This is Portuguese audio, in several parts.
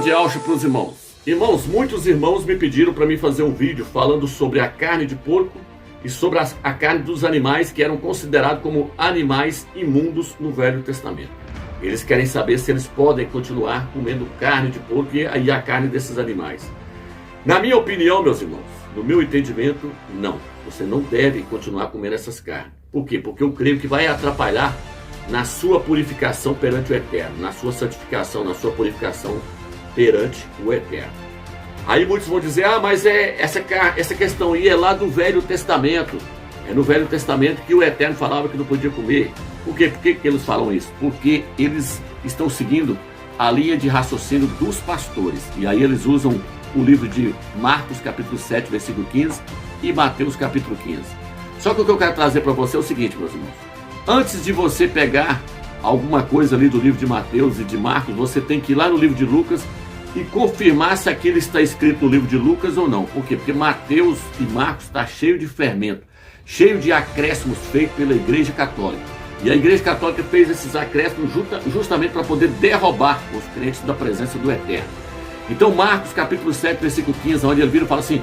de Yahshua para os irmãos. Irmãos, muitos irmãos me pediram para mim fazer um vídeo falando sobre a carne de porco e sobre a carne dos animais que eram considerados como animais imundos no Velho Testamento. Eles querem saber se eles podem continuar comendo carne de porco e a carne desses animais. Na minha opinião, meus irmãos, no meu entendimento, não. Você não deve continuar comendo essas carnes. Por quê? Porque eu creio que vai atrapalhar na sua purificação perante o Eterno, na sua santificação, na sua purificação perante o Eterno. Aí muitos vão dizer, mas essa questão aí é lá do Velho Testamento. É no Velho Testamento que o Eterno falava que não podia comer. Por quê? Por que eles falam isso? Porque eles estão seguindo a linha de raciocínio dos pastores. E aí eles usam o livro de Marcos capítulo 7, versículo 15 e Mateus capítulo 15. Só que o que eu quero trazer para você é o seguinte, meus irmãos. Antes de você pegar alguma coisa ali do livro de Mateus e de Marcos, você tem que ir lá no livro de Lucas e confirmar se aquilo está escrito no livro de Lucas ou não. Por quê? Porque Mateus e Marcos está cheio de fermento, cheio de acréscimos feitos pela Igreja Católica. E a Igreja Católica fez esses acréscimos justamente para poder derrubar os crentes da presença do Eterno. Então Marcos capítulo 7, versículo 15, onde ele vira e fala assim: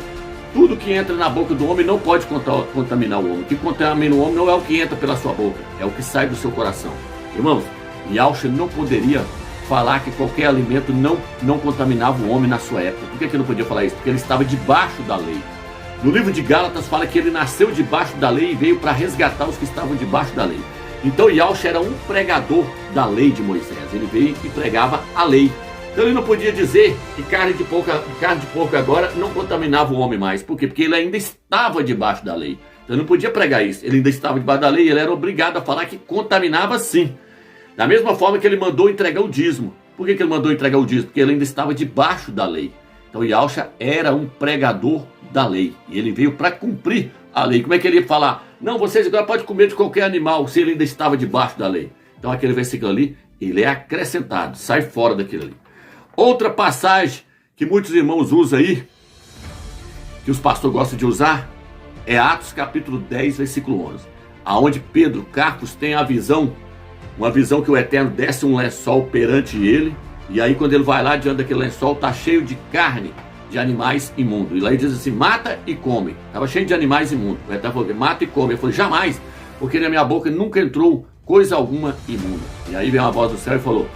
tudo que entra na boca do homem não pode contaminar o homem. O que contamina o homem não é o que entra pela sua boca, é o que sai do seu coração. Irmãos, Yahshua não poderia falar que qualquer alimento não contaminava o homem na sua época. Por que ele não podia falar isso? Porque ele estava debaixo da lei. No livro de Gálatas fala que ele nasceu debaixo da lei e veio para resgatar os que estavam debaixo da lei. Então Yahshua era um pregador da lei de Moisés. Ele veio e pregava a lei. Então ele não podia dizer que carne de porco agora não contaminava o homem mais. Por quê? Porque ele ainda estava debaixo da lei. Então ele não podia pregar isso. Ele ainda estava debaixo da lei e ele era obrigado a falar que contaminava sim. Da mesma forma que ele mandou entregar o dízimo. Por que ele mandou entregar o dízimo? Porque ele ainda estava debaixo da lei. Então Yahshua era um pregador da lei. E ele veio para cumprir a lei. Como é que ele ia falar? Não, vocês agora podem comer de qualquer animal se ele ainda estava debaixo da lei. Então aquele versículo ali, ele é acrescentado. Sai fora daquilo ali. Outra passagem que muitos irmãos usam aí, que os pastores gostam de usar, é Atos capítulo 10, versículo 11. Aonde Pedro Carpos tem a visão, uma visão que o Eterno desce um lençol perante ele, e aí quando ele vai lá diante daquele lençol, está cheio de carne de animais imundos. E lá ele diz assim, mata e come. Estava cheio de animais imundos. O Eterno falou, mata e come. Ele falou, jamais, porque na minha boca nunca entrou coisa alguma imunda. E aí vem uma voz do céu e falou,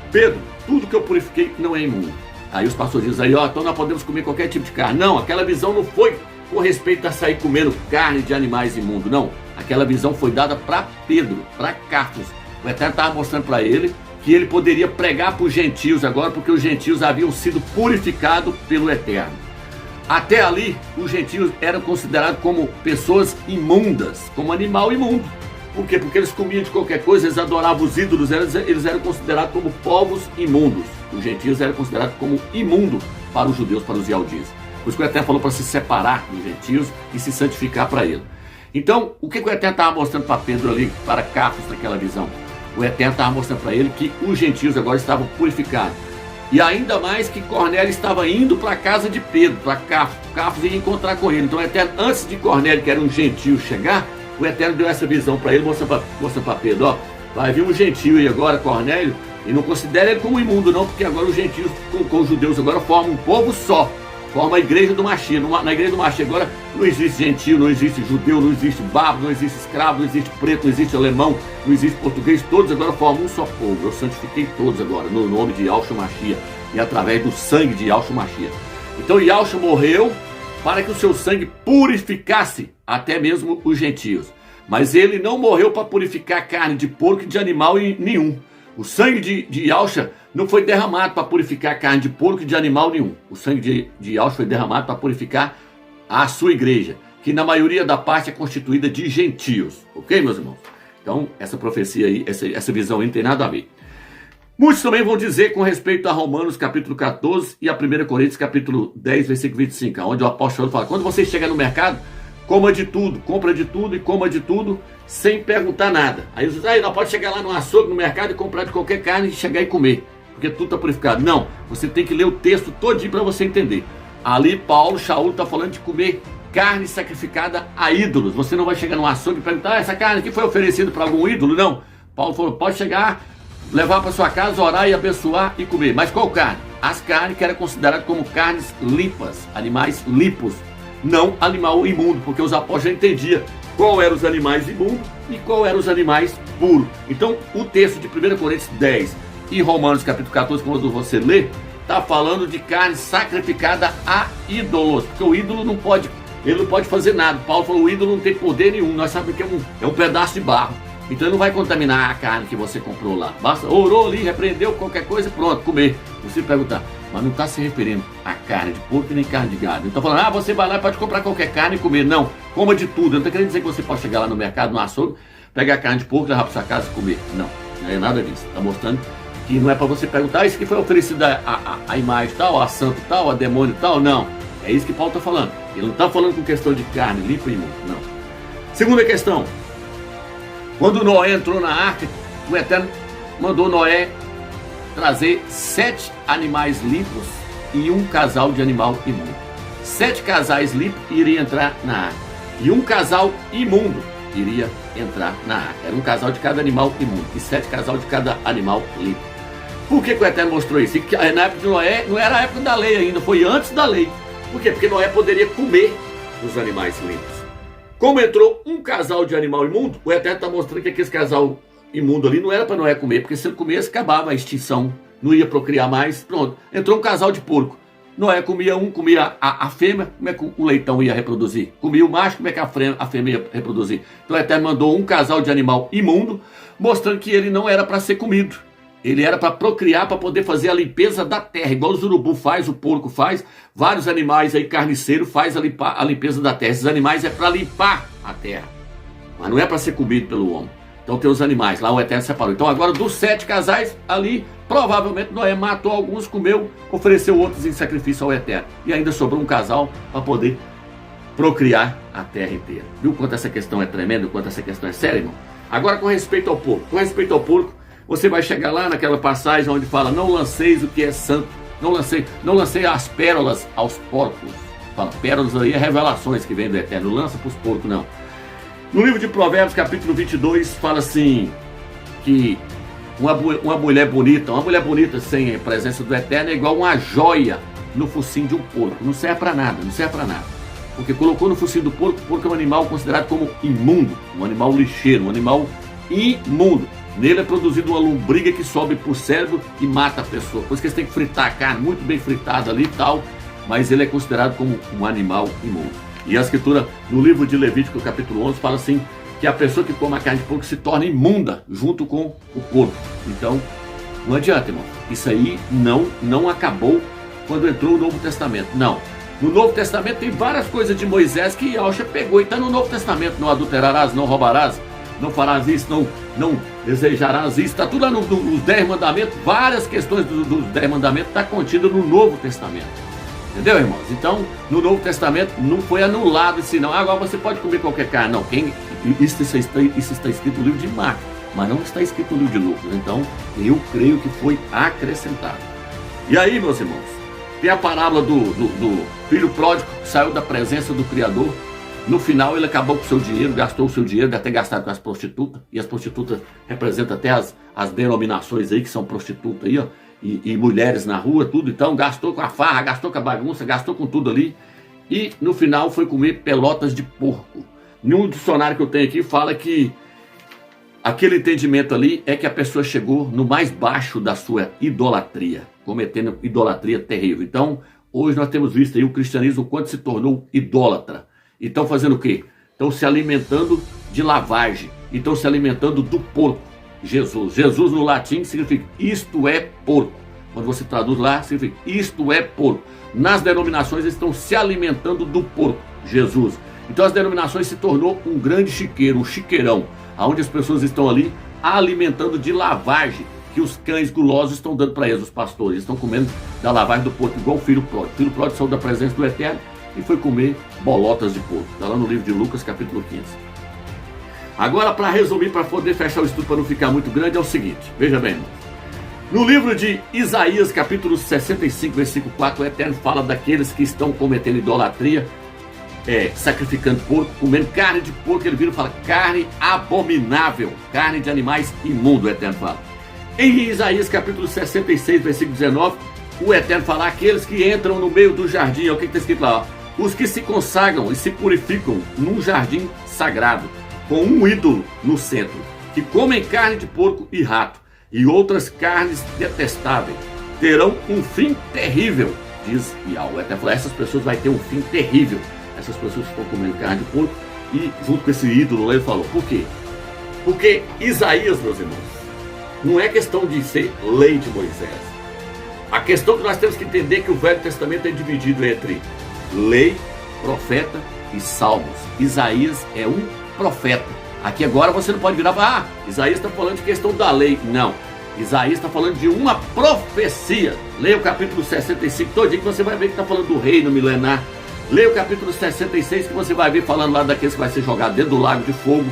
Pedro, tudo que eu purifiquei não é imundo. Aí os pastores dizem aí, então nós podemos comer qualquer tipo de carne. Não, aquela visão não foi com respeito a sair comendo carne de animais imundos, não. Aquela visão foi dada para Pedro, para Carpos. O Eterno estava mostrando para ele que ele poderia pregar para os gentios agora, porque os gentios haviam sido purificados pelo Eterno. Até ali, os gentios eram considerados como pessoas imundas, como animal imundo. Por quê? Porque eles comiam de qualquer coisa, eles adoravam os ídolos, eles eram considerados como povos imundos. Os gentios eram considerados como imundos para os judeus, para os Yahudis. Por isso que o Eterno falou para se separar dos gentios e se santificar para ele. Então, o que o Eterno estava mostrando para Pedro ali, para Carpos naquela visão? O Eterno estava mostrando para ele que os gentios agora estavam purificados. E ainda mais que Cornélio estava indo para a casa de Pedro, para Carpos. Carpos ia encontrar com ele. Então o Eterno, antes de Cornélio, que era um gentio, chegar, o Eterno deu essa visão para ele, mostrando para Pedro, vai vir um gentio aí agora, Cornélio, e não considera ele como imundo não, porque agora os gentios com os judeus agora formam um povo só, formam a igreja do Mashiach. Na igreja do Mashiach agora não existe gentio, não existe judeu, não existe bárbaro, não existe escravo, não existe preto, não existe alemão, não existe português, todos agora formam um só povo. Eu santifiquei todos agora, no nome de Yahshua Mashiach, e através do sangue de Yahshua Mashiach. Então Yahshua morreu para que o seu sangue purificasse até mesmo os gentios. Mas ele não morreu para purificar carne de porco e de animal nenhum. O sangue de Yahshua não foi derramado para purificar carne de porco e de animal nenhum. O sangue de Yahshua foi derramado para purificar a sua igreja, que na maioria da parte é constituída de gentios. Ok, meus irmãos? Então, essa profecia aí, essa visão aí não tem nada a ver. Muitos também vão dizer com respeito a Romanos capítulo 14 e a 1 Coríntios capítulo 10, versículo 25, onde o apóstolo fala, quando você chegar no mercado, coma de tudo, compra de tudo e coma de tudo sem perguntar nada. Aí você diz, não pode chegar lá no açougue, no mercado e comprar de qualquer carne e chegar e comer, porque tudo está purificado. Não, você tem que ler o texto todinho para você entender. Ali Shaul está falando de comer carne sacrificada a ídolos. Você não vai chegar no açougue e perguntar, essa carne aqui foi oferecida para algum ídolo? Não. Paulo falou, pode chegar, levar para sua casa, orar e abençoar e comer. Mas qual carne? as carnes que eram consideradas como carnes limpas, animais limpos, não animal imundo, porque os apóstolos já entendiam qual eram os animais imundos e qual eram os animais puros. Então, o texto de 1 Coríntios 10 e Romanos capítulo 14, quando você lê, está falando de carne sacrificada a ídolos, porque o ídolo não pode, ele não pode fazer nada. Paulo falou, o ídolo não tem poder nenhum, nós sabemos que é um pedaço de barro, então ele não vai contaminar a carne que você comprou lá. Basta, orou ali, repreendeu qualquer coisa, pronto, comer. Você perguntar, mas não está se referindo a carne de porco nem carne de gado. Então falando, você vai lá e pode comprar qualquer carne e comer. Não, coma de tudo. Eu não estou querendo dizer que você pode chegar lá no mercado, no açougue, pegar carne de porco, levar para sua casa e comer. Não, não é nada disso. Está mostrando que não é para você perguntar, isso que foi oferecido a imagem tal, a santo tal, a demônio tal. Não, é isso que Paulo está falando. Ele não está falando com questão de carne, limpa e imunda, não. Segunda questão, quando Noé entrou na arca, o Eterno mandou Noé trazer 7 animais limpos e um casal de animal imundo. 7 casais limpos iriam entrar na arca e um casal imundo iria entrar na arca. Era um casal de cada animal imundo e 7 casal de cada animal limpo. Por que o Eterno mostrou isso? Porque na época de Noé não era a época da lei ainda, foi antes da lei. Por quê? Porque Noé poderia comer os animais limpos. Como entrou um casal de animal imundo, o Eterno está mostrando que aquele casal imundo ali não era para Noé comer, porque se ele comesse, acabava a extinção, não ia procriar mais, pronto. Entrou um casal de porco. Noé comia um, comia a fêmea, como é que o leitão ia reproduzir? Comia o macho, como é que a fêmea ia reproduzir? Então o Eterno mandou um casal de animal imundo, mostrando que ele não era para ser comido. Ele era para procriar, para poder fazer a limpeza da terra, igual os urubu faz, o porco faz, vários animais aí, carniceiro, faz a limpeza da terra. Esses animais é para limpar a terra, mas não é para ser comido pelo homem. Então tem os animais, lá o Eterno separou. Então agora dos 7 casais ali, provavelmente Noé matou alguns, comeu, ofereceu outros em sacrifício ao Eterno. E ainda sobrou um casal para poder procriar a terra inteira. Viu quanto essa questão é tremenda, quanto essa questão é séria, irmão? Agora com respeito ao porco. Com respeito ao porco, você vai chegar lá naquela passagem onde fala, não lanceis o que é santo, não lancei as pérolas aos porcos. Fala, pérolas aí é revelações que vem do Eterno, lança para os porcos não. No livro de Provérbios, capítulo 22, fala assim, que uma mulher bonita sem a presença do Eterno é igual uma joia no focinho de um porco. Não serve para nada, não serve para nada. Porque colocou no focinho do porco, o porco é um animal considerado como imundo, um animal lixeiro, um animal imundo. Nele é produzido uma lombriga que sobe por cérebro e mata a pessoa. Por isso que eles têm que fritar a carne, muito bem fritada ali e tal, mas ele é considerado como um animal imundo. E a escritura, no livro de Levítico, capítulo 11, fala assim, que a pessoa que come a carne de porco se torna imunda junto com o porco. Então, não adianta, irmão. Isso aí não acabou quando entrou o Novo Testamento. Não. No Novo Testamento tem várias coisas de Moisés que Yahshua pegou. E está no Novo Testamento. Não adulterarás, não roubarás, não farás isso, não desejarás isso. Está tudo lá nos 10 mandamentos. Várias questões dos 10 mandamentos estão contidas no Novo Testamento. Entendeu, irmãos? Então, no Novo Testamento não foi anulado esse não. Agora você pode comer qualquer carne. Não, isso está escrito no livro de Marcos, mas não está escrito no livro de Lucas. Então, eu creio que foi acrescentado. E aí, meus irmãos, tem a parábola do filho pródigo que saiu da presença do Criador. No final, ele acabou com o seu dinheiro, gastou o seu dinheiro, deve ter gastado com as prostitutas. E as prostitutas representam até as denominações aí, que são prostitutas aí, ó. E mulheres na rua, tudo. Então gastou com a farra, gastou com a bagunça, gastou com tudo ali. E no final foi comer pelotas de porco. Num dicionário que eu tenho aqui fala que aquele entendimento ali é que a pessoa chegou no mais baixo da sua idolatria, cometendo idolatria terrível. Então hoje nós temos visto aí o cristianismo quanto se tornou idólatra. E estão fazendo o quê? Estão se alimentando de lavagem. E estão se alimentando do porco. Jesus no latim significa isto é porco. Quando você traduz lá, significa isto é porco. Nas denominações eles estão se alimentando do porco, Jesus. Então as denominações se tornou um grande chiqueiro, um chiqueirão, onde as pessoas estão ali alimentando de lavagem que os cães gulosos estão dando para eles, os pastores. Eles estão comendo da lavagem do porco, igual o filho pródigo. O filho pródigo saiu da presença do Eterno e foi comer bolotas de porco. Está lá no livro de Lucas, capítulo 15. Agora, para resumir, para poder fechar o estudo, para não ficar muito grande, é o seguinte. Veja bem, irmão. No livro de Isaías, capítulo 65, versículo 4, o Eterno fala daqueles que estão cometendo idolatria, sacrificando porco, comendo carne de porco. Ele vira e fala, carne abominável, carne de animais imundo, o Eterno fala. Em Isaías, capítulo 66, versículo 19, o Eterno fala, aqueles que entram no meio do jardim, é o que está escrito lá, ó, os que se consagram e se purificam num jardim sagrado, com um ídolo no centro, que comem carne de porco e rato, e outras carnes detestáveis, terão um fim terrível, diz Yahweh. O Eterno fala, essas pessoas vão ter um fim terrível, essas pessoas que estão comendo carne de porco, e junto com esse ídolo lá ele falou, por quê? Porque Isaías, meus irmãos, não é questão de ser lei de Moisés. A questão que nós temos que entender é que o Velho Testamento é dividido entre lei, profeta e salmos. Isaías é um profeta. Aqui agora você não pode virar e falar, Isaías está falando de questão da lei. Não, Isaías está falando de uma profecia. Leia o capítulo 65 todinho que você vai ver que está falando do reino milenar. Leia o capítulo 66 que você vai ver falando lá daqueles que vai ser jogado dentro do lago de fogo.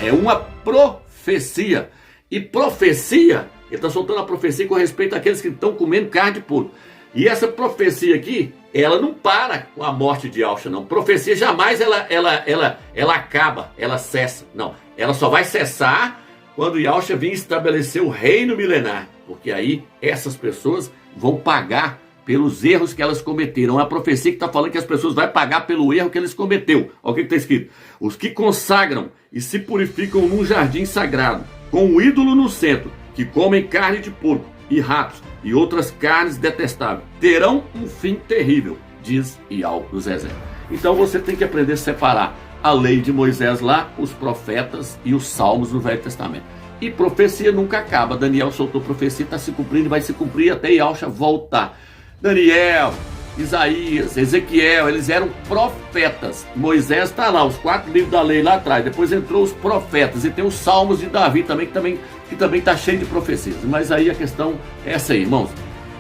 É uma profecia. E profecia, ele está soltando a profecia com respeito àqueles que estão comendo carne de porco. E essa profecia aqui, ela não para com a morte de Yahushua, não. Profecia jamais ela acaba, ela cessa. Não, ela só vai cessar quando Yahushua vir estabelecer o reino milenar. Porque aí essas pessoas vão pagar pelos erros que elas cometeram. A profecia que está falando que as pessoas vão pagar pelo erro que eles cometeram. Olha o que está escrito. Os que consagram e se purificam num jardim sagrado, com um ídolo no centro, que comem carne de porco e ratos e outras carnes detestáveis, terão um fim terrível, diz Yahweh dos Exércitos. Então você tem que aprender a separar a lei de Moisés lá, os profetas e os salmos do Velho Testamento. E profecia nunca acaba. Daniel soltou profecia, está se cumprindo e vai se cumprir até Yahushua voltar. Daniel, Isaías, Ezequiel, eles eram profetas. Moisés está lá, os 4 livros da lei lá atrás. Depois entrou os profetas e tem os salmos de Davi também, que também está cheio de profecias. Mas aí a questão é essa aí, irmãos.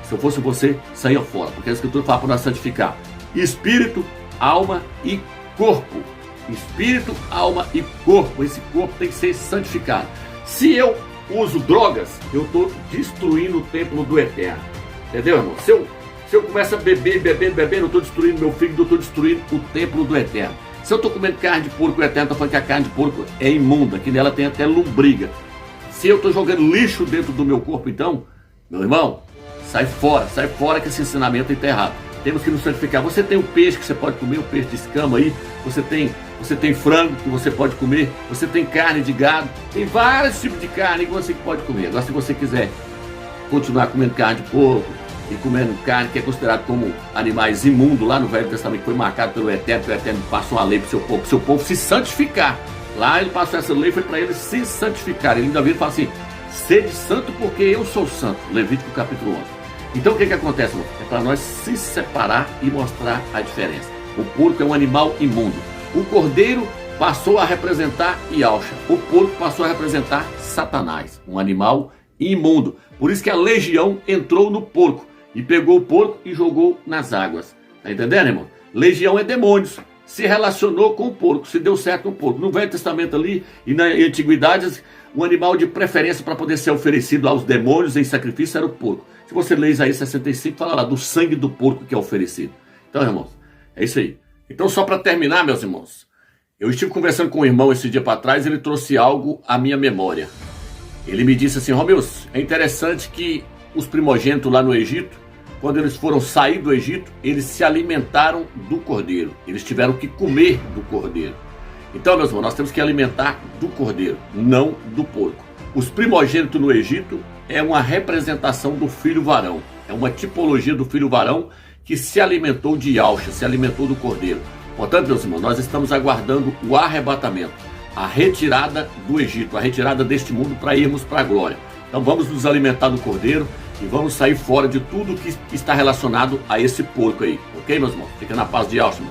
Se eu fosse você, saia fora, porque a Escritura fala para nós santificar espírito, alma e corpo. Espírito, alma e corpo. Esse corpo tem que ser santificado. Se eu uso drogas, eu estou destruindo o templo do Eterno. Entendeu, irmão? Se eu começo a beber, eu estou destruindo meu fígado, eu estou destruindo o templo do Eterno. Se eu estou comendo carne de porco, o Eterno está falando que a carne de porco é imunda, que nela tem até lombriga. Se eu estou jogando lixo dentro do meu corpo, então, meu irmão, sai fora que esse ensinamento está errado. Temos que nos santificar. Você tem o peixe que você pode comer, o peixe de escama aí, você tem frango que você pode comer, você tem carne de gado, tem vários tipos de carne que você pode comer. Agora, se você quiser continuar comendo carne de porco e comendo carne que é considerado como animais imundos, lá no Velho Testamento foi marcado pelo Eterno, que o Eterno passou uma lei para o seu povo se santificar. Lá ele passou essa lei, foi para eles se santificar. Ele ainda vira e fala assim, sede santo porque eu sou santo. Levítico capítulo 11. Então o que acontece, irmão? É para nós se separar e mostrar a diferença. O porco é um animal imundo. O cordeiro passou a representar Yahushua. O porco passou a representar Satanás, um animal imundo. Por isso que a legião entrou no porco e pegou o porco e jogou nas águas. Tá entendendo, irmão? Legião é demônios. Se relacionou com o porco, se deu certo com o porco. No Velho Testamento ali e na Antiguidade, o animal de preferência para poder ser oferecido aos demônios em sacrifício era o porco. Se você ler Isaías 65, fala lá do sangue do porco que é oferecido. Então, irmãos, é isso aí. Então, só para terminar, meus irmãos, eu estive conversando com um irmão esse dia para trás, ele trouxe algo à minha memória. Ele me disse assim, Romeus, é interessante que os primogênitos lá no Egito, quando eles foram sair do Egito, eles se alimentaram do cordeiro. Eles tiveram que comer do cordeiro. Então, meus irmãos, nós temos que alimentar do cordeiro, não do porco. Os primogênitos no Egito é uma representação do filho varão. É uma tipologia do filho varão que se alimentou de Yahushua, se alimentou do cordeiro. Portanto, meus irmãos, nós estamos aguardando o arrebatamento, a retirada do Egito, a retirada deste mundo para irmos para a glória. Então vamos nos alimentar do cordeiro e vamos sair fora de tudo que está relacionado a esse porco aí. Ok, meus irmãos? Fica na paz de Yahushua.